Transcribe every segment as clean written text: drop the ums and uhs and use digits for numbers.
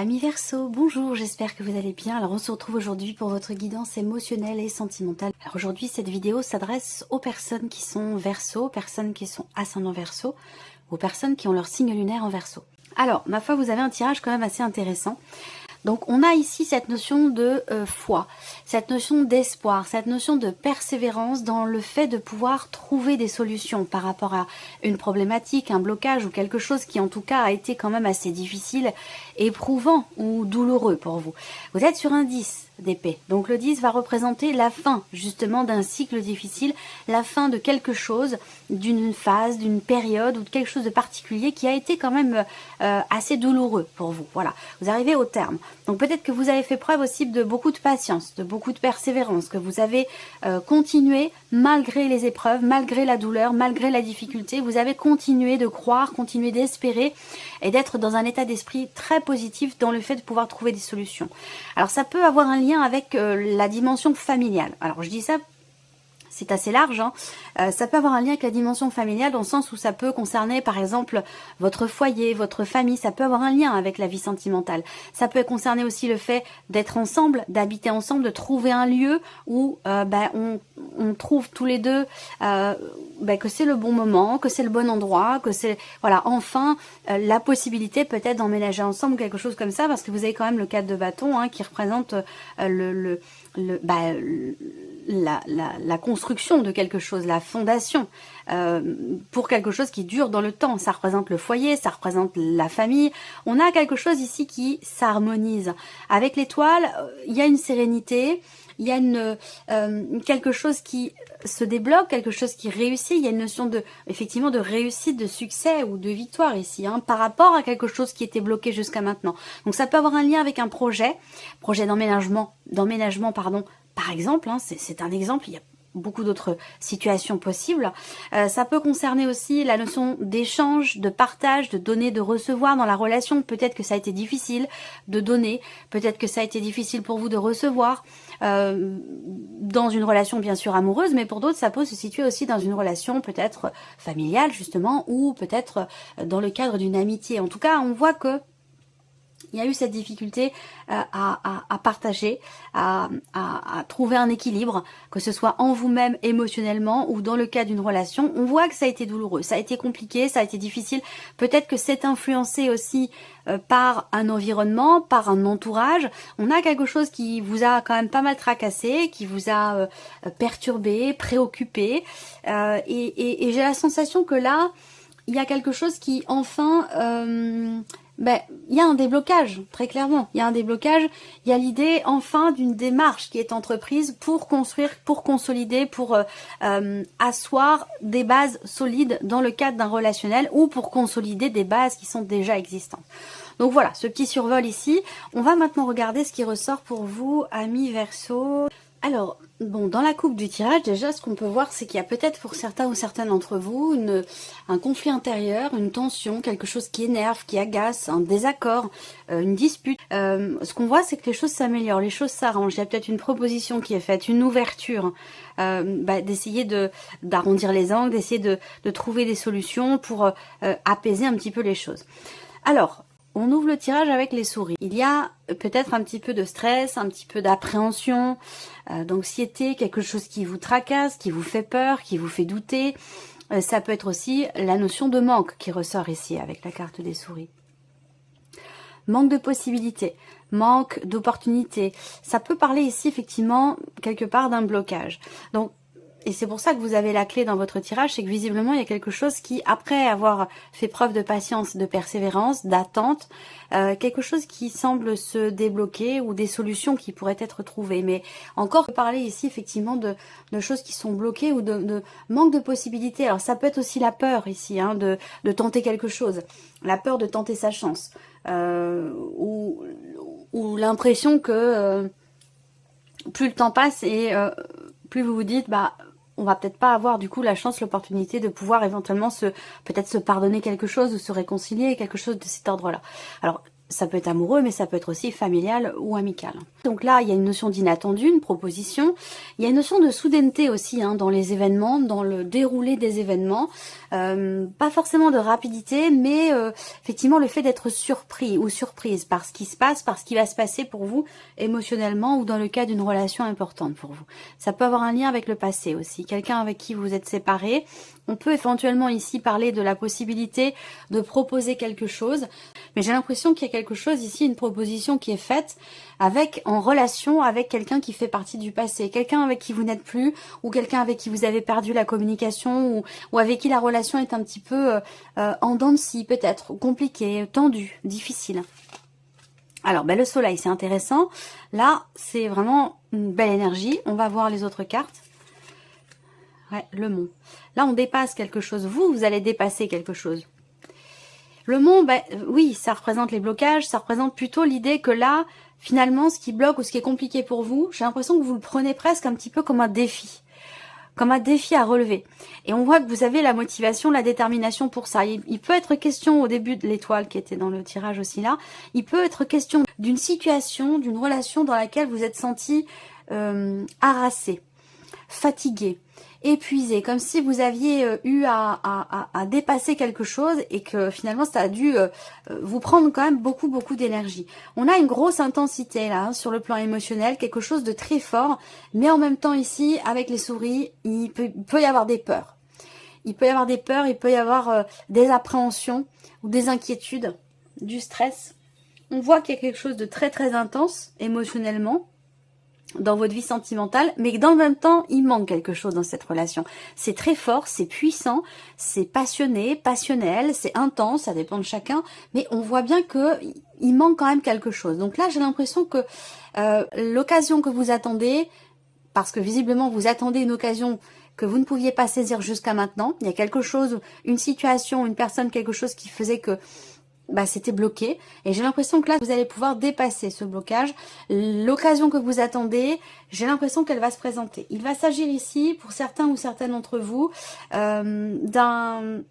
Amis Verseau, bonjour, j'espère que vous allez bien. Alors on se retrouve aujourd'hui pour votre guidance émotionnelle et sentimentale. Alors aujourd'hui cette vidéo s'adresse aux personnes qui sont Verseau, personnes qui sont ascendant Verseau, aux personnes qui ont leur signe lunaire en Verseau. Alors, ma foi, vous avez un tirage quand même assez intéressant. Donc on a ici cette notion de foi, cette notion d'espoir, cette notion de persévérance dans le fait de pouvoir trouver des solutions par rapport à une problématique, un blocage ou quelque chose qui en tout cas a été quand même assez difficile, éprouvant ou douloureux pour vous. Vous êtes sur un 10 d'épée, donc le 10 va représenter la fin justement d'un cycle difficile, la fin de quelque chose, d'une phase, d'une période ou de quelque chose de particulier qui a été quand même assez douloureux pour vous. Voilà, vous arrivez au terme. Donc peut-être que vous avez fait preuve aussi de beaucoup de patience, de beaucoup de persévérance, que vous avez continué malgré les épreuves, malgré la douleur, malgré la difficulté. Vous avez continué de croire, continué d'espérer et d'être dans un état d'esprit très positif dans le fait de pouvoir trouver des solutions. Alors ça peut avoir un lien avec la dimension familiale. Alors je dis ça, c'est assez large, hein. Ça peut avoir un lien avec la dimension familiale dans le sens où ça peut concerner par exemple votre foyer, votre famille, ça peut avoir un lien avec la vie sentimentale. Ça peut concerner aussi le fait d'être ensemble, d'habiter ensemble, de trouver un lieu où on trouve tous les deux que c'est le bon moment, que c'est le bon endroit, que c'est voilà enfin la possibilité peut-être d'emménager ensemble, quelque chose comme ça, parce que vous avez quand même le 4 de bâton hein, qui représente la construction de quelque chose, la fondation pour quelque chose qui dure dans le temps. Ça représente le foyer, ça représente la famille. On a quelque chose ici qui s'harmonise. Avec l'étoile, il y a une sérénité, il y a quelque chose qui se débloque, quelque chose qui réussit. Il y a une notion de, effectivement, de réussite, de succès ou de victoire ici, hein, par rapport à quelque chose qui était bloqué jusqu'à maintenant. Donc ça peut avoir un lien avec un projet d'emménagement, par exemple, hein, c'est un exemple, il y a beaucoup d'autres situations possibles. Ça peut concerner aussi la notion d'échange, de partage, de donner, de recevoir dans la relation. Peut-être que ça a été difficile de donner, peut-être que ça a été difficile pour vous de recevoir dans une relation bien sûr amoureuse, mais pour d'autres ça peut se situer aussi dans une relation peut-être familiale justement, ou peut-être dans le cadre d'une amitié. En tout cas, on voit que il y a eu cette difficulté à partager, à trouver un équilibre, que ce soit en vous-même émotionnellement ou dans le cas d'une relation. On voit que ça a été douloureux, ça a été compliqué, ça a été difficile. Peut-être que c'est influencé aussi par un environnement, par un entourage. On a quelque chose qui vous a quand même pas mal tracassé, qui vous a perturbé, préoccupé. Et j'ai la sensation que là, il y a quelque chose qui enfin... il y a un déblocage, très clairement. Il y a un déblocage, il y a l'idée enfin d'une démarche qui est entreprise pour construire, pour consolider, pour asseoir des bases solides dans le cadre d'un relationnel ou pour consolider des bases qui sont déjà existantes. Donc voilà, ce petit survol ici. On va maintenant regarder ce qui ressort pour vous, amis Verseau. Alors, bon, dans la coupe du tirage, déjà, ce qu'on peut voir, c'est qu'il y a peut-être pour certains ou certaines d'entre vous un conflit intérieur, une tension, quelque chose qui énerve, qui agace, un désaccord, une dispute. Ce qu'on voit, c'est que les choses s'améliorent, les choses s'arrangent. Il y a peut-être une proposition qui est faite, une ouverture, d'essayer d'arrondir les angles, d'essayer de trouver des solutions pour apaiser un petit peu les choses. Alors, on ouvre le tirage avec les souris. Il y a peut-être un petit peu de stress, un petit peu d'appréhension, d'anxiété, quelque chose qui vous tracasse, qui vous fait peur, qui vous fait douter. Ça peut être aussi la notion de manque qui ressort ici avec la carte des souris. Manque de possibilités, manque d'opportunités. Ça peut parler ici effectivement quelque part d'un blocage. Donc, et c'est pour ça que vous avez la clé dans votre tirage, c'est que visiblement il y a quelque chose qui, après avoir fait preuve de patience, de persévérance, d'attente, quelque chose qui semble se débloquer ou des solutions qui pourraient être trouvées. Mais encore parler ici effectivement de choses qui sont bloquées ou de manque de possibilités. Alors ça peut être aussi la peur ici, hein, de tenter quelque chose, la peur de tenter sa chance, ou l'impression que plus le temps passe et plus vous vous dites on va peut-être pas avoir du coup la chance, l'opportunité de pouvoir éventuellement peut-être se pardonner quelque chose ou se réconcilier, quelque chose de cet ordre-là. Alors Ça peut être amoureux, mais ça peut être aussi familial ou amical. Donc là, il y a une notion d'inattendu, une proposition. Il y a une notion de soudaineté aussi dans les événements, dans le déroulé des événements. Pas forcément de rapidité, mais effectivement le fait d'être surpris ou surprise par ce qui se passe, par ce qui va se passer pour vous émotionnellement ou dans le cas d'une relation importante pour vous. Ça peut avoir un lien avec le passé aussi. Quelqu'un avec qui vous êtes séparés. On peut éventuellement ici parler de la possibilité de proposer quelque chose, mais j'ai l'impression qu'il y a quelque chose ici, une proposition qui est faite en relation avec quelqu'un qui fait partie du passé, quelqu'un avec qui vous n'êtes plus, ou quelqu'un avec qui vous avez perdu la communication, ou avec qui la relation est un petit peu en dents de scie, peut-être, compliquée, tendue, difficile. Alors, le soleil, c'est intéressant. Là, c'est vraiment une belle énergie. On va voir les autres cartes. Ouais, le mont. Là, on dépasse quelque chose. Vous allez dépasser quelque chose. Le mont, oui, ça représente les blocages. Ça représente plutôt l'idée que là, finalement, ce qui bloque ou ce qui est compliqué pour vous, j'ai l'impression que vous le prenez presque un petit peu comme un défi. Comme un défi à relever. Et on voit que vous avez la motivation, la détermination pour ça. Il peut être question, au début de l'étoile qui était dans le tirage aussi là, il peut être question d'une situation, d'une relation dans laquelle vous êtes senti harassé, fatigué, épuisé, comme si vous aviez eu à dépasser quelque chose et que finalement ça a dû vous prendre quand même beaucoup d'énergie. On a une grosse intensité là sur le plan émotionnel, quelque chose de très fort, mais en même temps ici avec les souris, il peut y avoir des peurs. Il peut y avoir des peurs, il peut y avoir des appréhensions ou des inquiétudes, du stress. On voit qu'il y a quelque chose de très intense émotionnellement dans votre vie sentimentale, mais que dans le même temps, il manque quelque chose dans cette relation. C'est très fort, c'est puissant, c'est passionné, passionnel, c'est intense, ça dépend de chacun, mais on voit bien que il manque quand même quelque chose. Donc là, j'ai l'impression que l'occasion que vous attendez, parce que visiblement vous attendez une occasion que vous ne pouviez pas saisir jusqu'à maintenant, il y a quelque chose, une situation, une personne, quelque chose qui faisait que c'était bloqué, et j'ai l'impression que là vous allez pouvoir dépasser ce blocage. L'occasion que vous attendez, j'ai l'impression qu'elle va se présenter. Il va s'agir ici, pour certains ou certaines d'entre vous, de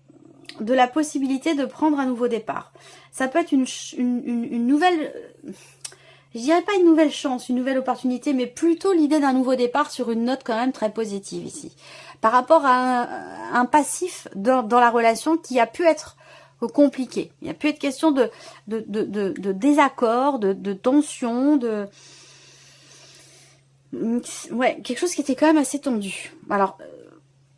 la possibilité de prendre un nouveau départ. Ça peut être une nouvelle, je dirais pas une nouvelle chance, une nouvelle opportunité, mais plutôt l'idée d'un nouveau départ sur une note quand même très positive ici. Par rapport à un passif dans la relation qui a pu être compliqué. Il n'y a plus être question de désaccord, de tension, quelque chose qui était quand même assez tendu. Alors,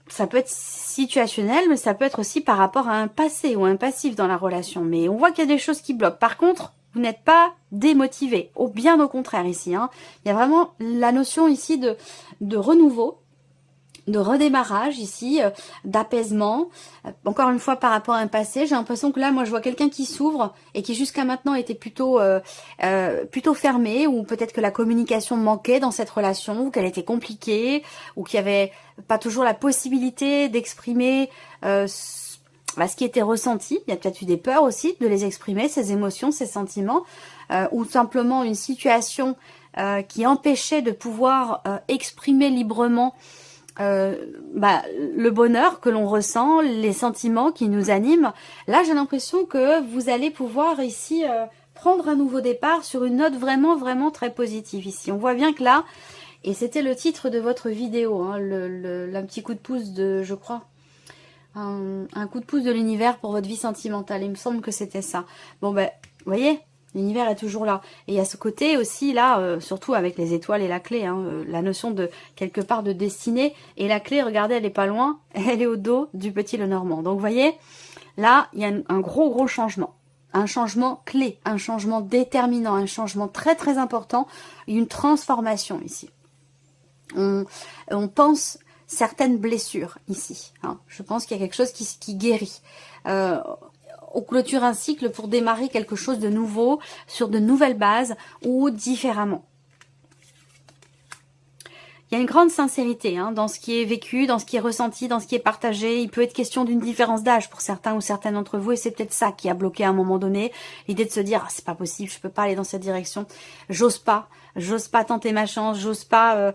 ça peut être situationnel, mais ça peut être aussi par rapport à un passé ou un passif dans la relation. Mais on voit qu'il y a des choses qui bloquent. Par contre, vous n'êtes pas démotivé. Bien au contraire ici. Il y a vraiment la notion ici de renouveau, de redémarrage ici, d'apaisement. Encore une fois, par rapport à un passé, j'ai l'impression que là, moi, je vois quelqu'un qui s'ouvre et qui jusqu'à maintenant était plutôt fermé, ou peut-être que la communication manquait dans cette relation, ou qu'elle était compliquée, ou qu'il n'y avait pas toujours la possibilité d'exprimer ce qui était ressenti. Il y a peut-être eu des peurs aussi de les exprimer, ces émotions, ces sentiments, ou simplement une situation qui empêchait de pouvoir exprimer librement le bonheur que l'on ressent, les sentiments qui nous animent. Là, j'ai l'impression que vous allez pouvoir ici prendre un nouveau départ sur une note vraiment très positive ici. On voit bien que là, et c'était le titre de votre vidéo, un petit coup de pouce de, je crois, un coup de pouce de l'univers pour votre vie sentimentale. Il me semble que c'était ça. Bon, vous voyez, l'univers est toujours là. Et il y a ce côté aussi, là, surtout avec les étoiles et la clé, la notion de, quelque part, de destinée. Et la clé, regardez, elle est pas loin, elle est au dos du petit Lenormand. Donc, vous voyez, là, il y a un gros changement. Un changement clé, un changement déterminant, un changement très important, une transformation ici. On pense certaines blessures ici. Je pense qu'il y a quelque chose qui guérit. On clôture un cycle pour démarrer quelque chose de nouveau, sur de nouvelles bases ou différemment. Il y a une grande sincérité dans ce qui est vécu, dans ce qui est ressenti, dans ce qui est partagé. Il peut être question d'une différence d'âge pour certains ou certaines d'entre vous, et c'est peut-être ça qui a bloqué à un moment donné. L'idée de se dire, c'est pas possible, je peux pas aller dans cette direction, j'ose pas tenter ma chance, j'ose pas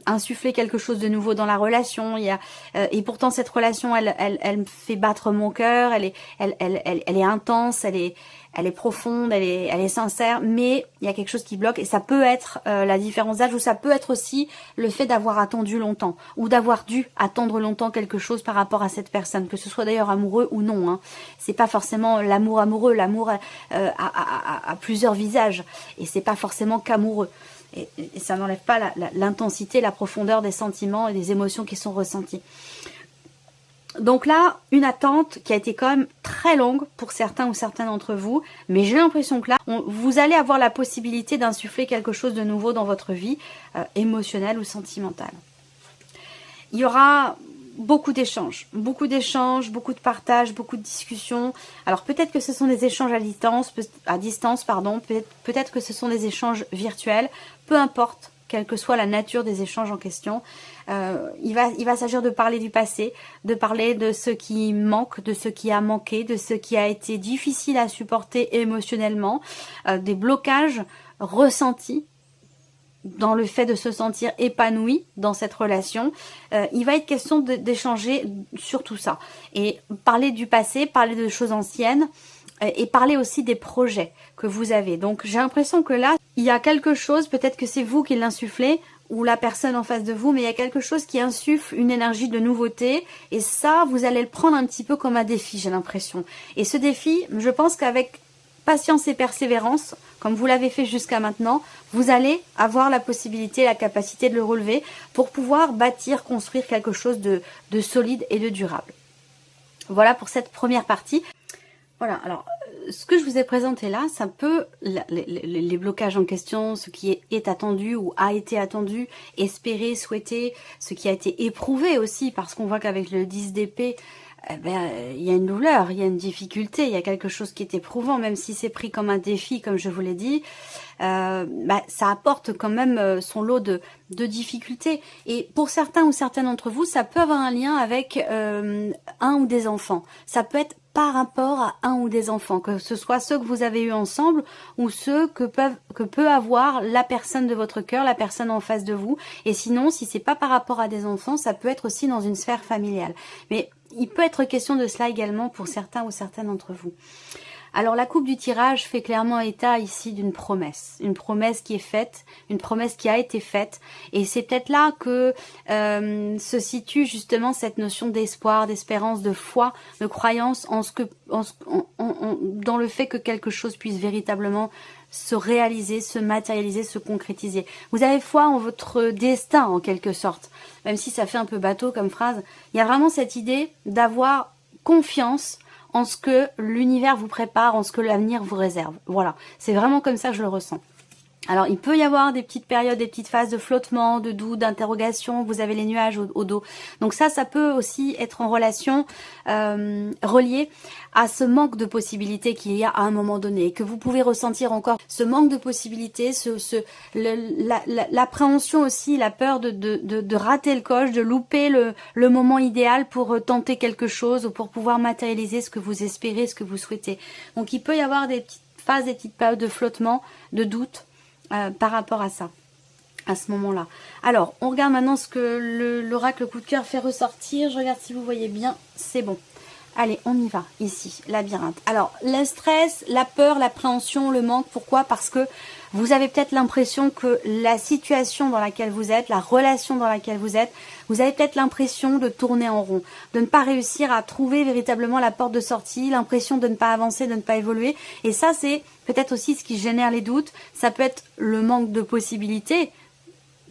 insuffler quelque chose de nouveau dans la relation. Et pourtant cette relation, elle me fait battre mon cœur, elle est intense, elle elle est profonde, elle est sincère, mais il y a quelque chose qui bloque et ça peut être la différence d'âge ou ça peut être aussi le fait d'avoir attendu longtemps ou d'avoir dû attendre longtemps quelque chose par rapport à cette personne, que ce soit d'ailleurs amoureux ou non. Hein. C'est pas forcément l'amour amoureux, l'amour a plusieurs visages et c'est pas forcément qu'amoureux. Et ça n'enlève pas l'intensité, la profondeur des sentiments et des émotions qui sont ressenties. Donc là, une attente qui a été quand même très longue pour certains ou certaines d'entre vous, mais j'ai l'impression que là, vous allez avoir la possibilité d'insuffler quelque chose de nouveau dans votre vie, émotionnelle ou sentimentale. Il y aura beaucoup d'échanges, beaucoup de partages, beaucoup de discussions. Alors peut-être que ce sont des échanges à distance, peut-être que ce sont des échanges virtuels, peu importe. Quelle que soit la nature des échanges en question, il va s'agir de parler du passé, de parler de ce qui manque, de ce qui a manqué, de ce qui a été difficile à supporter émotionnellement, des blocages ressentis dans le fait de se sentir épanoui dans cette relation. Il va être question d'échanger sur tout ça. Et parler du passé, parler de choses anciennes, et parler aussi des projets que vous avez. Donc j'ai l'impression que là, il y a quelque chose, peut-être que c'est vous qui l'insufflez, ou la personne en face de vous, mais il y a quelque chose qui insuffle une énergie de nouveauté, et ça, vous allez le prendre un petit peu comme un défi, j'ai l'impression. Et ce défi, je pense qu'avec patience et persévérance, comme vous l'avez fait jusqu'à maintenant, vous allez avoir la possibilité, la capacité de le relever pour pouvoir bâtir, construire quelque chose de solide et de durable. Voilà pour cette première partie. Voilà, alors ce que je vous ai présenté là, ça peut, les blocages en question, ce qui est attendu ou a été attendu, espéré, souhaité, ce qui a été éprouvé aussi, parce qu'on voit qu'avec le 10 d'épée, il y a une douleur, il y a une difficulté, il y a quelque chose qui est éprouvant, même si c'est pris comme un défi, comme je vous l'ai dit, ça apporte quand même son lot de difficultés. Et pour certains ou certaines d'entre vous, ça peut avoir un lien avec un ou des enfants. Ça peut être par rapport à un ou des enfants, que ce soit ceux que vous avez eus ensemble ou ceux que peut avoir la personne de votre cœur, la personne en face de vous. Et sinon, si c'est pas par rapport à des enfants, ça peut être aussi dans une sphère familiale. Mais il peut être question de cela également pour certains ou certaines d'entre vous. Alors la coupe du tirage fait clairement état ici d'une promesse. Une promesse qui est faite, une promesse qui a été faite. Et c'est peut-être là que se situe justement cette notion d'espoir, d'espérance, de foi, de croyance dans le fait que quelque chose puisse véritablement se réaliser, se matérialiser, se concrétiser. Vous avez foi en votre destin en quelque sorte. Même si ça fait un peu bateau comme phrase, il y a vraiment cette idée d'avoir confiance en ce que l'univers vous prépare, en ce que l'avenir vous réserve. Voilà, c'est vraiment comme ça que je le ressens. Alors, il peut y avoir des petites périodes, des petites phases de flottement, de doute, d'interrogation. Vous avez les nuages au dos. Donc ça peut aussi être en relation relié à ce manque de possibilités qu'il y a à un moment donné. Et que vous pouvez ressentir encore ce manque de possibilités, l'appréhension aussi, la peur de rater le coche, de louper le moment idéal pour tenter quelque chose ou pour pouvoir matérialiser ce que vous espérez, ce que vous souhaitez. Donc, il peut y avoir des petites phases, des petites périodes de flottement, de doute, par rapport à ça, à ce moment-là. Alors, on regarde maintenant ce que l'oracle coup de cœur fait ressortir. Je regarde si vous voyez bien, c'est bon. Allez, on y va, ici, labyrinthe. Alors, le stress, la peur, l'appréhension, le manque, pourquoi? Parce que vous avez peut-être l'impression que la situation dans laquelle vous êtes, la relation dans laquelle vous êtes, vous avez peut-être l'impression de tourner en rond, de ne pas réussir à trouver véritablement la porte de sortie, l'impression de ne pas avancer, de ne pas évoluer. Et ça, c'est peut-être aussi ce qui génère les doutes. Ça peut être le manque de possibilités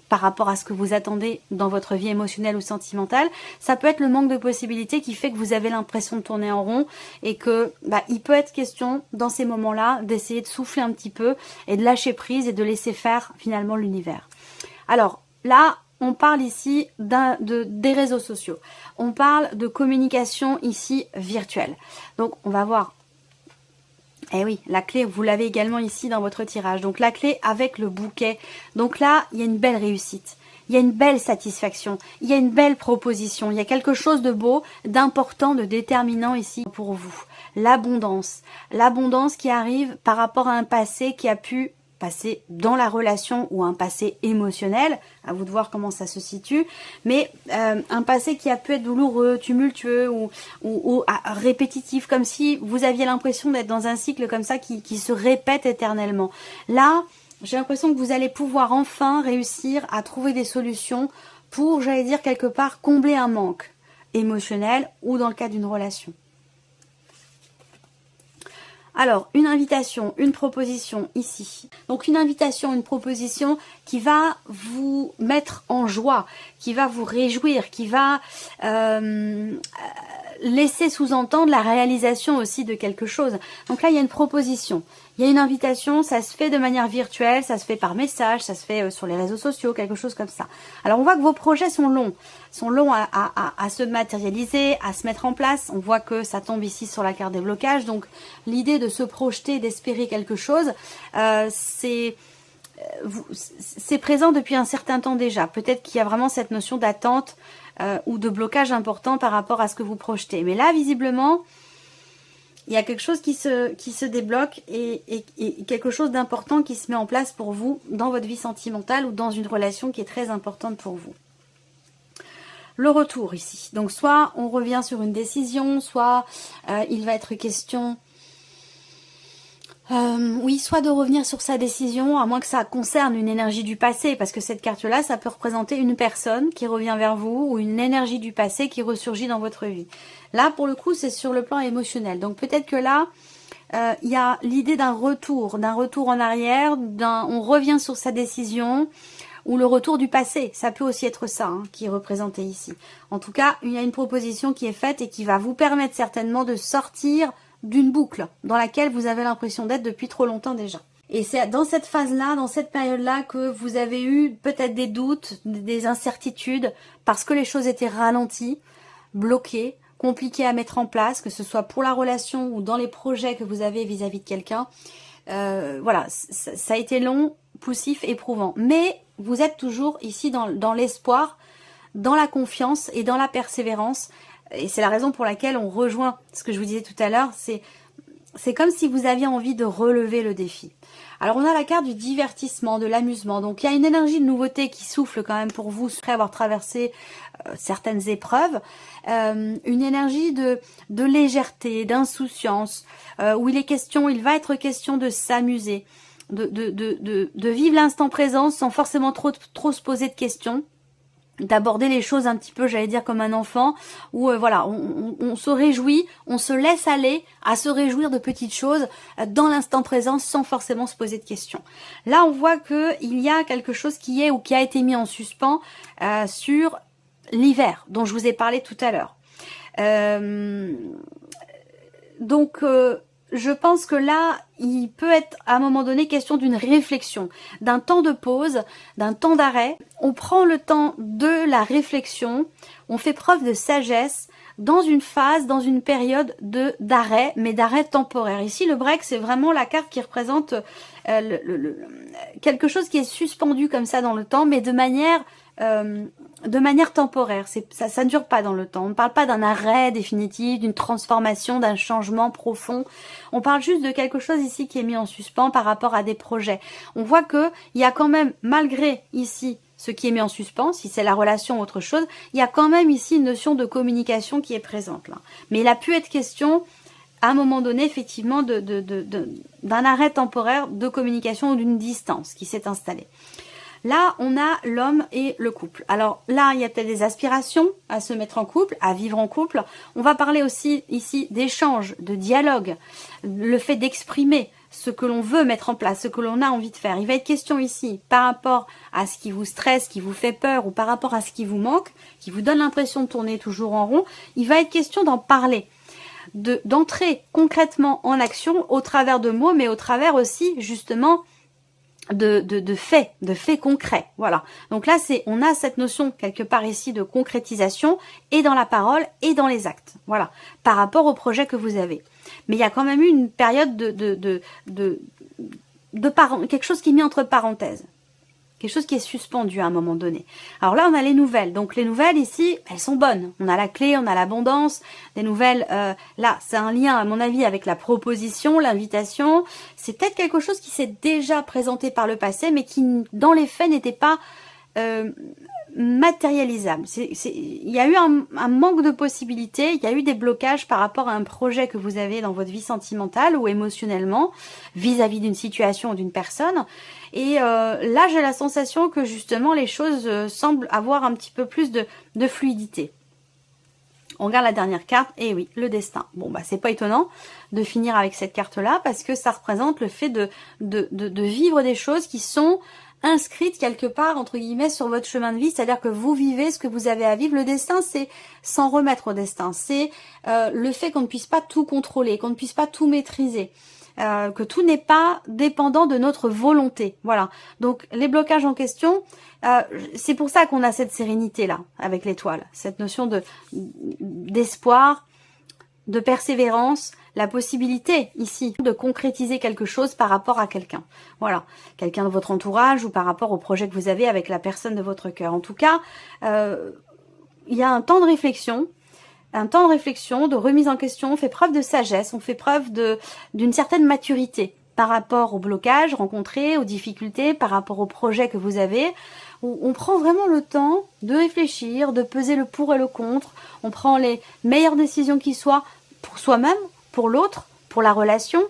par rapport à ce que vous attendez dans votre vie émotionnelle ou sentimentale. Ça peut être le manque de possibilités qui fait que vous avez l'impression de tourner en rond et que il peut être question dans ces moments-là d'essayer de souffler un petit peu et de lâcher prise et de laisser faire finalement l'univers. Alors là, on parle ici des réseaux sociaux. On parle de communication ici virtuelle. Donc on va voir. Eh oui, la clé, vous l'avez également ici dans votre tirage. Donc la clé avec le bouquet. Donc là, il y a une belle réussite. Il y a une belle satisfaction. Il y a une belle proposition. Il y a quelque chose de beau, d'important, de déterminant ici pour vous. L'abondance. L'abondance qui arrive par rapport à un passé qui a pu passé dans la relation ou un passé émotionnel, à vous de voir comment ça se situe, mais un passé qui a pu être douloureux, tumultueux ou répétitif, comme si vous aviez l'impression d'être dans un cycle comme ça qui se répète éternellement. Là, j'ai l'impression que vous allez pouvoir enfin réussir à trouver des solutions pour, j'allais dire, quelque part, combler un manque émotionnel ou dans le cas d'une relation. Alors, une invitation, une proposition ici. Donc, une invitation, une proposition qui va vous mettre en joie, qui va vous réjouir, qui va laisser sous-entendre la réalisation aussi de quelque chose. Donc là, il y a une proposition, il y a une invitation, ça se fait de manière virtuelle, ça se fait par message, ça se fait sur les réseaux sociaux, quelque chose comme ça. Alors, on voit que vos projets sont longs à se matérialiser, à se mettre en place. On voit que ça tombe ici sur la carte des blocages. Donc, l'idée de se projeter, d'espérer quelque chose, c'est présent depuis un certain temps déjà. Peut-être qu'il y a vraiment cette notion d'attente ou de blocage important par rapport à ce que vous projetez. Mais là, visiblement, il y a quelque chose qui se débloque et quelque chose d'important qui se met en place pour vous dans votre vie sentimentale ou dans une relation qui est très importante pour vous. Le retour ici. Donc, soit on revient sur une décision, soit il va être question... oui, soit de revenir sur sa décision, à moins que ça concerne une énergie du passé, parce que cette carte-là, ça peut représenter une personne qui revient vers vous ou une énergie du passé qui ressurgit dans votre vie. Là, pour le coup, c'est sur le plan émotionnel. Donc peut-être que là, il y a l'idée d'un retour en arrière, on revient sur sa décision, ou le retour du passé. Ça peut aussi être ça qui est représenté ici. En tout cas, il y a une proposition qui est faite et qui va vous permettre certainement de sortir d'une boucle dans laquelle vous avez l'impression d'être depuis trop longtemps déjà. Et c'est dans cette phase-là, dans cette période-là que vous avez eu peut-être des doutes, des incertitudes, parce que les choses étaient ralenties, bloquées, compliquées à mettre en place, que ce soit pour la relation ou dans les projets que vous avez vis-à-vis de quelqu'un. Voilà, ça a été long, poussif, éprouvant. Mais vous êtes toujours ici dans l'espoir, dans la confiance et dans la persévérance. Et c'est la raison pour laquelle on rejoint ce que je vous disais tout à l'heure, c'est comme si vous aviez envie de relever le défi. Alors on a la carte du divertissement, de l'amusement, donc il y a une énergie de nouveauté qui souffle quand même pour vous après avoir traversé certaines épreuves, une énergie de légèreté, d'insouciance, où il va être question de s'amuser, de vivre l'instant présent sans forcément trop se poser de questions, d'aborder les choses un petit peu, j'allais dire, comme un enfant, où voilà, on se réjouit, on se laisse aller à se réjouir de petites choses dans l'instant présent sans forcément se poser de questions. Là, on voit que il y a quelque chose qui est ou qui a été mis en suspens sur l'hiver, dont je vous ai parlé tout à l'heure. Donc, je pense que là, il peut être à un moment donné question d'une réflexion, d'un temps de pause, d'un temps d'arrêt. On prend le temps de la réflexion, on fait preuve de sagesse dans une phase, dans une période d'arrêt, mais d'arrêt temporaire. Ici, le break, c'est vraiment la carte qui représente quelque chose qui est suspendu comme ça dans le temps, mais de manière temporaire. Ça ne dure pas dans le temps. On ne parle pas d'un arrêt définitif, d'une transformation, d'un changement profond. On parle juste de quelque chose ici qui est mis en suspens par rapport à des projets. On voit que il y a quand même, malgré ici ce qui est mis en suspens, si c'est la relation ou autre chose, il y a quand même ici une notion de communication qui est présente là. Mais il a pu être question à un moment donné, effectivement, d'un arrêt temporaire de communication ou d'une distance qui s'est installée. Là, on a l'homme et le couple. Alors là, il y a peut-être des aspirations à se mettre en couple, à vivre en couple. On va parler aussi ici d'échange, de dialogue, le fait d'exprimer ce que l'on veut mettre en place, ce que l'on a envie de faire. Il va être question ici, par rapport à ce qui vous stresse, qui vous fait peur, ou par rapport à ce qui vous manque, qui vous donne l'impression de tourner toujours en rond, il va être question d'en parler, d'entrer concrètement en action au travers de mots, mais au travers aussi, justement, de faits concrets. Voilà. Donc là, on a cette notion quelque part ici de concrétisation et dans la parole et dans les actes. Voilà. Par rapport au projet que vous avez. Mais il y a quand même eu une période quelque chose qui est mis entre parenthèses. quelque chose qui est suspendu à un moment donné. Alors là, on a les nouvelles. Donc les nouvelles ici, elles sont bonnes. On a la clé, on a l'abondance. Des nouvelles, là, c'est un lien à mon avis avec la proposition, l'invitation. C'est peut-être quelque chose qui s'est déjà présenté par le passé, mais qui, dans les faits, n'était pas matérialisable. Il y a eu un manque de possibilités, il y a eu des blocages par rapport à un projet que vous avez dans votre vie sentimentale ou émotionnellement vis-à-vis d'une situation ou d'une personne. Et là, j'ai la sensation que justement les choses semblent avoir un petit peu plus de fluidité. On regarde la dernière carte, et oui, le destin. Bon, bah c'est pas étonnant de finir avec cette carte-là parce que ça représente le fait de vivre des choses qui sont inscrite quelque part, entre guillemets, sur votre chemin de vie, c'est-à-dire que vous vivez ce que vous avez à vivre. Le destin, c'est s'en remettre au destin, c'est le fait qu'on ne puisse pas tout contrôler, qu'on ne puisse pas tout maîtriser, que tout n'est pas dépendant de notre volonté. Voilà, donc les blocages en question, c'est pour ça qu'on a cette sérénité-là, avec l'étoile, cette notion d'espoir, de persévérance, la possibilité ici de concrétiser quelque chose par rapport à quelqu'un. Voilà, quelqu'un de votre entourage ou par rapport au projet que vous avez avec la personne de votre cœur. En tout cas, il y a un temps de réflexion, de remise en question, on fait preuve de sagesse, on fait preuve d'une certaine maturité par rapport aux blocages rencontrés, aux difficultés, par rapport au projet que vous avez. On prend vraiment le temps de réfléchir, de peser le pour et le contre. On prend les meilleures décisions qui soient pour soi-même, pour l'autre, pour la relation,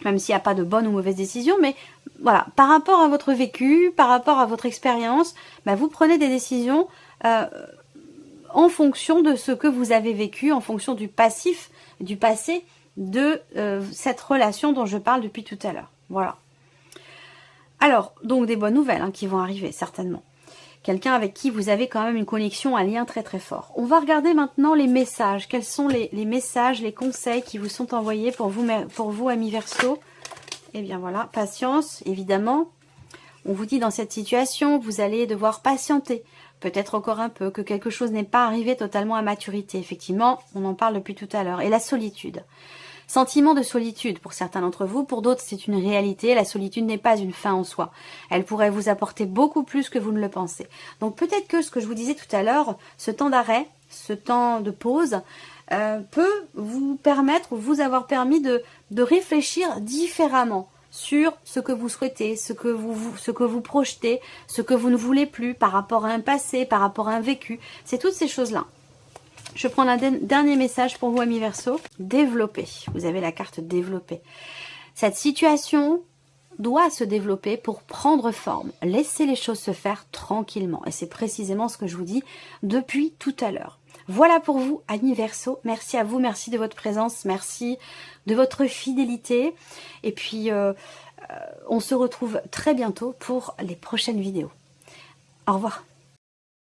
même s'il n'y a pas de bonne ou mauvaise décision, mais voilà, par rapport à votre vécu, par rapport à votre expérience, bah, vous prenez des décisions en fonction de ce que vous avez vécu, en fonction du passif, du passé de cette relation dont je parle depuis tout à l'heure. Voilà. Alors, donc des bonnes nouvelles hein, qui vont arriver, certainement. Quelqu'un avec qui vous avez quand même une connexion, un lien très très fort. On va regarder maintenant les messages. Quels sont les messages, les conseils qui vous sont envoyés pour vous amis Verseau? Eh bien voilà, patience, évidemment. On vous dit dans cette situation, vous allez devoir patienter. Peut-être encore un peu, que quelque chose n'est pas arrivé totalement à maturité. Effectivement, on en parle depuis tout à l'heure. Et la solitude. Sentiment de solitude pour certains d'entre vous, pour d'autres c'est une réalité, la solitude n'est pas une fin en soi. Elle pourrait vous apporter beaucoup plus que vous ne le pensez. Donc peut-être que ce que je vous disais tout à l'heure, ce temps d'arrêt, ce temps de pause, peut vous permettre ou vous avoir permis de réfléchir différemment sur ce que vous souhaitez, ce que vous projetez, ce que vous ne voulez plus par rapport à un passé, par rapport à un vécu. C'est toutes ces choses-là. Je prends un dernier message pour vous, amis Verseau. Développer. Vous avez la carte développer. Cette situation doit se développer pour prendre forme. Laissez les choses se faire tranquillement. Et c'est précisément ce que je vous dis depuis tout à l'heure. Voilà pour vous, amis Verseau. Merci à vous, merci de votre présence, merci de votre fidélité. Et puis, on se retrouve très bientôt pour les prochaines vidéos. Au revoir.